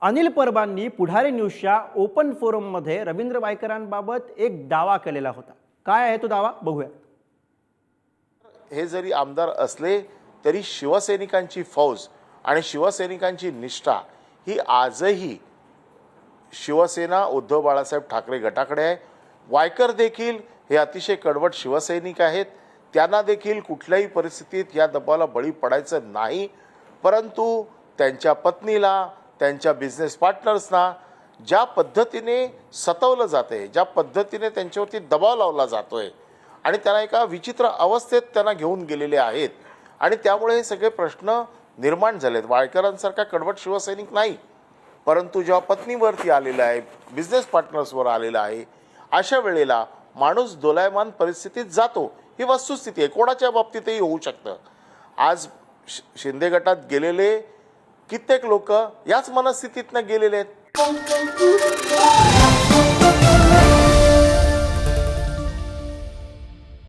अनिल परबांनी पुढारी न्यूजच्या ओपन फोरममध्ये रवींद्र वायकरांबाबत एक दावा केलेला होता। काय आहे तो दावा बघूया। हे जरी आमदार असले तरी शिवसैनिकांची फौज आणि शिवसैनिकांची निष्ठा ही आजही शिवसेना उद्धव बाळासाहेब ठाकरे गटाकडे आहे। वायकर देखील हे अतिशय कडवट शिवसैनिक आहेत। त्यांना देखील कुठल्याही परिस्थितीत या दबावाला बळी पडायचं नाही, परंतु त्यांच्या पत्नीला, त्यांच्या बिझनेस पार्टनर्सना ज्या पद्धतीने सतवलं जाते, ज्या पद्धतीने त्यांच्यावरती दबाव लावला जातोय आणि त्यांना एका विचित्र अवस्थेत त्यांना घेऊन गेलेले आहेत आणि त्यामुळे हे सगळे प्रश्न निर्माण झालेत। वायकरांसारखा कडवट शिवसैनिक नाही, परंतु जेव्हा पत्नीवरती आलेला आहे, बिझनेस पार्टनर्सवर आलेला आहे, अशा वेळेला माणूस दोलायमान परिस्थितीत जातो। ही वस्तुस्थिती आहे, कोणाच्या बाबतीतही होऊ शकतं। आज शिंदे गटात गेलेले कित्येक लोक याच मनस्थितीतनं गेलेले आहेत।